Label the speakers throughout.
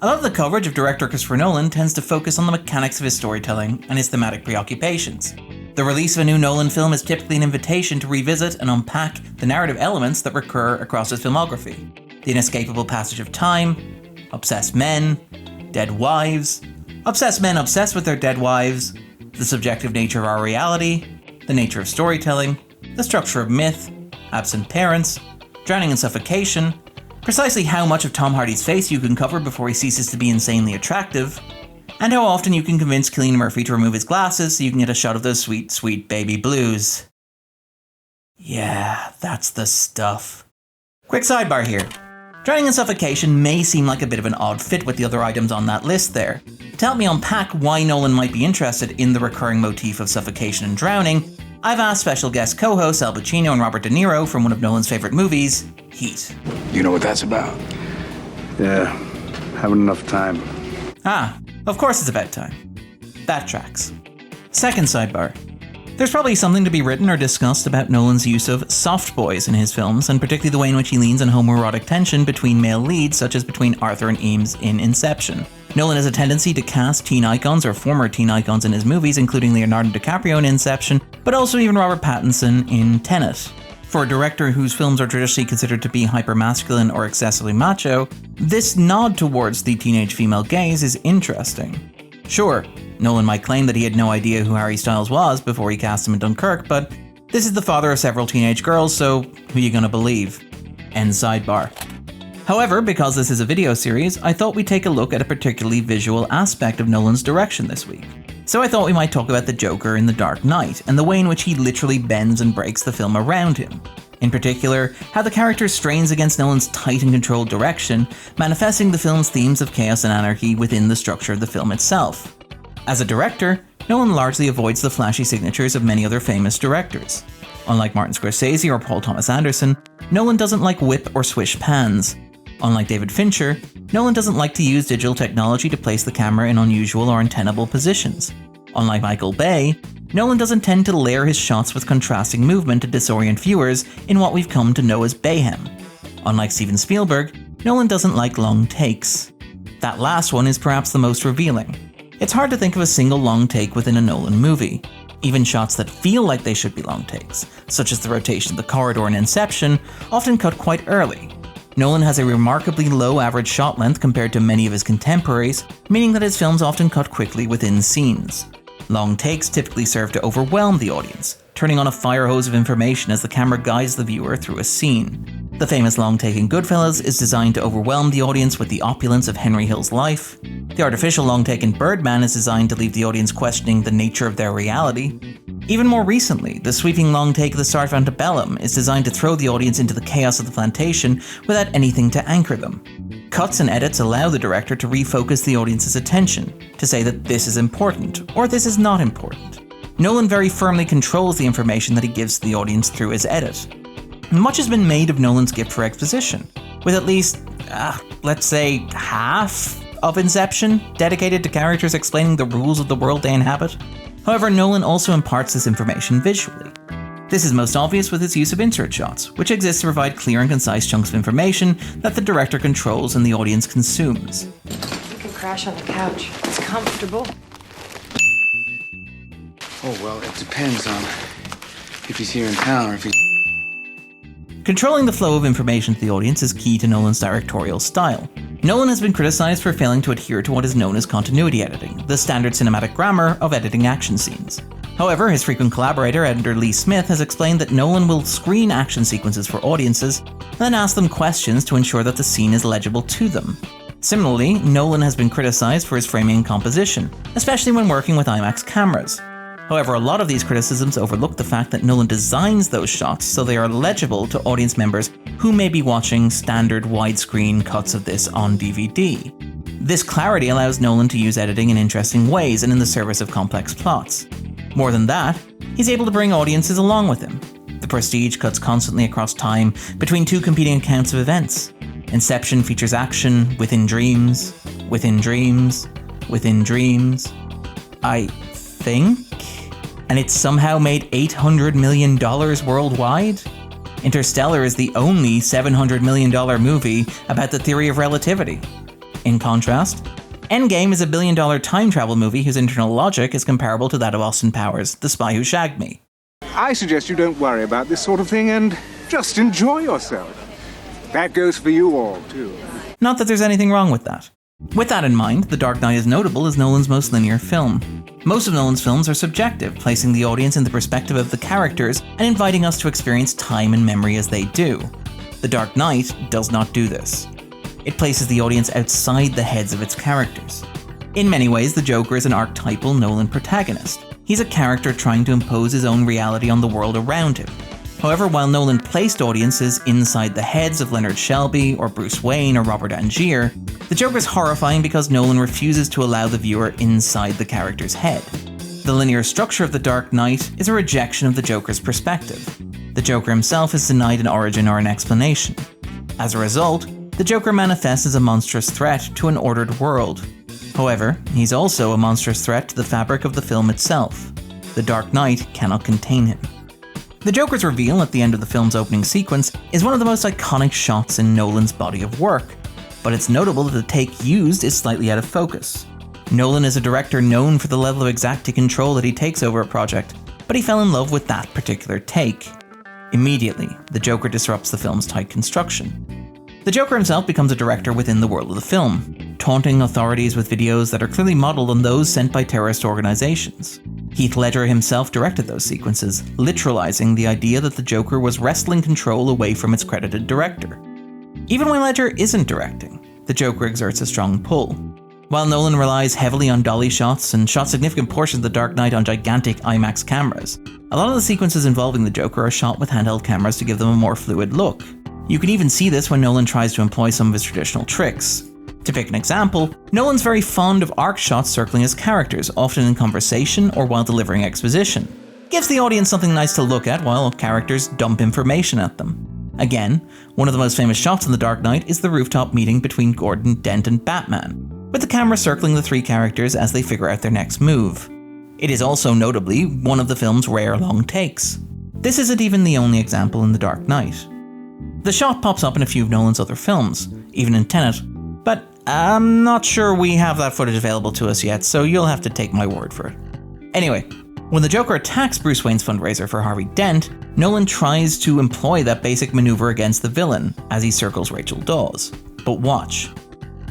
Speaker 1: A lot of the coverage of director Christopher Nolan tends to focus on the mechanics of his storytelling and his thematic preoccupations. The release of a new Nolan film is typically an invitation to revisit and unpack the narrative elements that recur across his filmography. The inescapable passage of time, obsessed men, dead wives, obsessed men obsessed with their dead wives, the subjective nature of our reality, the nature of storytelling, the structure of myth, absent parents, drowning in suffocation, precisely how much of Tom Hardy's face you can cover before he ceases to be insanely attractive, and how often you can convince Cillian Murphy to remove his glasses so you can get a shot of those sweet, sweet baby blues. Yeah, that's the stuff. Quick sidebar here. Drowning in suffocation may seem like a bit of an odd fit with the other items on that list there. To help me unpack why Nolan might be interested in the recurring motif of suffocation and drowning, I've asked special guest co-hosts Al Pacino and Robert De Niro from one of Nolan's favourite movies, Heat.
Speaker 2: You know what that's about?
Speaker 3: Yeah, haven't enough time.
Speaker 1: Ah, of course it's about time. That tracks. Second sidebar. There's probably something to be written or discussed about Nolan's use of soft boys in his films, and particularly the way in which he leans on homoerotic tension between male leads, such as between Arthur and Eames in Inception. Nolan has a tendency to cast teen icons or former teen icons in his movies, including Leonardo DiCaprio in Inception, but also even Robert Pattinson in Tenet. For a director whose films are traditionally considered to be hypermasculine or excessively macho, this nod towards the teenage female gaze is interesting. Sure, Nolan might claim that he had no idea who Harry Styles was before he cast him in Dunkirk, but this is the father of several teenage girls, so who you gonna believe? End sidebar. However, because this is a video series, I thought we'd take a look at a particularly visual aspect of Nolan's direction this week. So I thought we might talk about the Joker in The Dark Knight, and the way in which he literally bends and breaks the film around him. In particular, how the character strains against Nolan's tight and controlled direction, manifesting the film's themes of chaos and anarchy within the structure of the film itself. As a director, Nolan largely avoids the flashy signatures of many other famous directors. Unlike Martin Scorsese or Paul Thomas Anderson, Nolan doesn't like whip or swish pans. Unlike David Fincher, Nolan doesn't like to use digital technology to place the camera in unusual or untenable positions. Unlike Michael Bay, Nolan doesn't tend to layer his shots with contrasting movement to disorient viewers in what we've come to know as Bayhem. Unlike Steven Spielberg, Nolan doesn't like long takes. That last one is perhaps the most revealing. It's hard to think of a single long take within a Nolan movie. Even shots that feel like they should be long takes, such as the rotation of the corridor in Inception, often cut quite early. Nolan has a remarkably low average shot length compared to many of his contemporaries, meaning that his films often cut quickly within scenes. Long takes typically serve to overwhelm the audience, turning on a fire hose of information as the camera guides the viewer through a scene. The famous long take in Goodfellas is designed to overwhelm the audience with the opulence of Henry Hill's life. The artificial long take in Birdman is designed to leave the audience questioning the nature of their reality. Even more recently, the sweeping long take of the start of Antebellum is designed to throw the audience into the chaos of the plantation without anything to anchor them. Cuts and edits allow the director to refocus the audience's attention, to say that this is important, or this is not important. Nolan very firmly controls the information that he gives to the audience through his edit. Much has been made of Nolan's gift for exposition, with at least, let's say, half of Inception dedicated to characters explaining the rules of the world they inhabit. However, Nolan also imparts this information visually. This is most obvious with his use of insert shots, which exist to provide clear and concise chunks of information that the director controls and the audience consumes.
Speaker 4: You can crash on the couch. It's comfortable.
Speaker 2: Oh, well, it depends on if he's here in town or if he's...
Speaker 1: Controlling the flow of information to the audience is key to Nolan's directorial style. Nolan has been criticized for failing to adhere to what is known as continuity editing, the standard cinematic grammar of editing action scenes. However, his frequent collaborator, editor Lee Smith, has explained that Nolan will screen action sequences for audiences, then ask them questions to ensure that the scene is legible to them. Similarly, Nolan has been criticized for his framing and composition, especially when working with IMAX cameras. However, a lot of these criticisms overlook the fact that Nolan designs those shots so they are legible to audience members who may be watching standard widescreen cuts of this on DVD. This clarity allows Nolan to use editing in interesting ways and in the service of complex plots. More than that, he's able to bring audiences along with him. The Prestige cuts constantly across time between two competing accounts of events. Inception features action within dreams, within dreams, within dreams. I think? And it's somehow made $800 million worldwide? Interstellar is the only $700 million movie about the theory of relativity. In contrast, Endgame is a billion-dollar time travel movie whose internal logic is comparable to that of Austin Powers' The Spy Who Shagged Me.
Speaker 5: I suggest you don't worry about this sort of thing and just enjoy yourself. That goes for you all, too.
Speaker 1: Not that there's anything wrong with that. With that in mind, The Dark Knight is notable as Nolan's most linear film. Most of Nolan's films are subjective, placing the audience in the perspective of the characters and inviting us to experience time and memory as they do. The Dark Knight does not do this. It places the audience outside the heads of its characters. In many ways, the Joker is an archetypal Nolan protagonist. He's a character trying to impose his own reality on the world around him. However, while Nolan placed audiences inside the heads of Leonard Shelby or Bruce Wayne or Robert Angier, the Joker's horrifying because Nolan refuses to allow the viewer inside the character's head. The linear structure of The Dark Knight is a rejection of the Joker's perspective. The Joker himself is denied an origin or an explanation. As a result, the Joker manifests as a monstrous threat to an ordered world. However, he's also a monstrous threat to the fabric of the film itself. The Dark Knight cannot contain him. The Joker's reveal at the end of the film's opening sequence is one of the most iconic shots in Nolan's body of work, but it's notable that the take used is slightly out of focus. Nolan is a director known for the level of exacting control that he takes over a project, but he fell in love with that particular take. Immediately, the Joker disrupts the film's tight construction. The Joker himself becomes a director within the world of the film, taunting authorities with videos that are clearly modeled on those sent by terrorist organizations. Heath Ledger himself directed those sequences, literalizing the idea that the Joker was wresting control away from its credited director. Even when Ledger isn't directing, the Joker exerts a strong pull. While Nolan relies heavily on dolly shots and shot significant portions of The Dark Knight on gigantic IMAX cameras, a lot of the sequences involving the Joker are shot with handheld cameras to give them a more fluid look. You can even see this when Nolan tries to employ some of his traditional tricks. To pick an example, Nolan's very fond of arc shots circling his characters, often in conversation or while delivering exposition. Gives the audience something nice to look at while characters dump information at them. Again, one of the most famous shots in The Dark Knight is the rooftop meeting between Gordon, Dent, and Batman, with the camera circling the three characters as they figure out their next move. It is also notably one of the film's rare long takes. This isn't even the only example in The Dark Knight. The shot pops up in a few of Nolan's other films, even in Tenet, but I'm not sure we have that footage available to us yet, so you'll have to take my word for it. Anyway, when the Joker attacks Bruce Wayne's fundraiser for Harvey Dent, Nolan tries to employ that basic maneuver against the villain as he circles Rachel Dawes. But watch.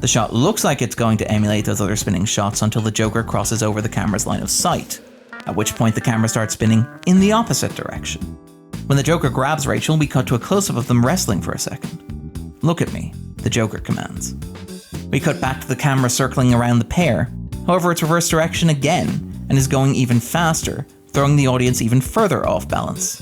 Speaker 1: The shot looks like it's going to emulate those other spinning shots until the Joker crosses over the camera's line of sight, at which point the camera starts spinning in the opposite direction. When the Joker grabs Rachel, we cut to a close-up of them wrestling for a second. "Look at me," the Joker commands. We cut back to the camera circling around the pair, however it's reverse direction again, and is going even faster, throwing the audience even further off balance.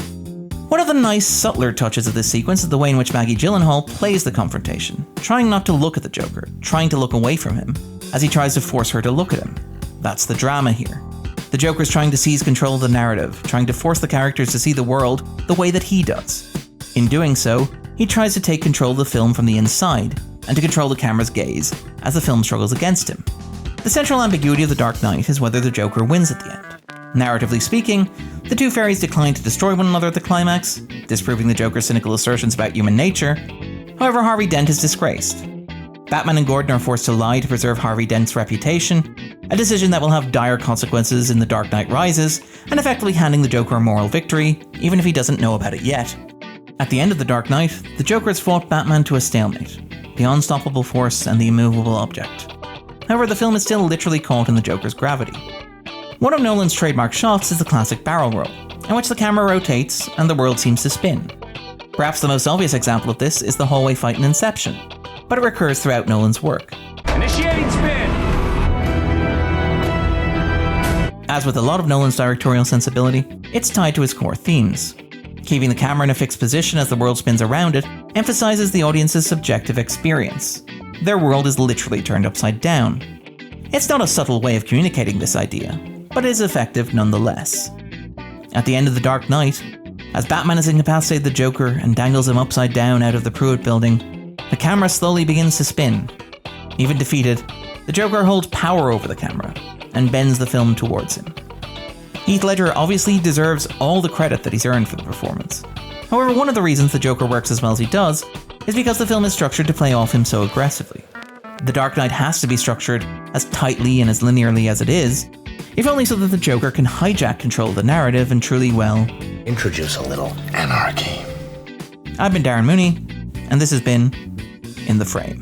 Speaker 1: One of the nice, subtler touches of this sequence is the way in which Maggie Gyllenhaal plays the confrontation, trying not to look at the Joker, trying to look away from him, as he tries to force her to look at him. That's the drama here. The Joker's trying to seize control of the narrative, trying to force the characters to see the world the way that he does. In doing so, he tries to take control of the film from the inside, and to control the camera's gaze, as the film struggles against him. The central ambiguity of The Dark Knight is whether the Joker wins at the end. Narratively speaking, the two fairies decline to destroy one another at the climax, disproving the Joker's cynical assertions about human nature. However, Harvey Dent is disgraced. Batman and Gordon are forced to lie to preserve Harvey Dent's reputation, a decision that will have dire consequences in The Dark Knight Rises, and effectively handing the Joker a moral victory, even if he doesn't know about it yet. At the end of The Dark Knight, the Joker has fought Batman to a stalemate, the unstoppable force and the immovable object. However, the film is still literally caught in the Joker's gravity. One of Nolan's trademark shots is the classic barrel roll, in which the camera rotates and the world seems to spin. Perhaps the most obvious example of this is the hallway fight in Inception, but it recurs throughout Nolan's work.
Speaker 5: Initiating spin!
Speaker 1: As with a lot of Nolan's directorial sensibility, it's tied to his core themes. Keeping the camera in a fixed position as the world spins around it emphasizes the audience's subjective experience. Their world is literally turned upside down. It's not a subtle way of communicating this idea, but it is effective nonetheless. At the end of The Dark Knight, as Batman has incapacitated the Joker and dangles him upside down out of the Pruitt building, the camera slowly begins to spin. Even defeated, the Joker holds power over the camera and bends the film towards him. Heath Ledger obviously deserves all the credit that he's earned for the performance. However, one of the reasons the Joker works as well as he does is because the film is structured to play off him so aggressively. The Dark Knight has to be structured as tightly and as linearly as it is, if only so that the Joker can hijack control of the narrative and truly, well,
Speaker 6: introduce a little anarchy.
Speaker 1: I've been Darren Mooney, and this has been In the Frame.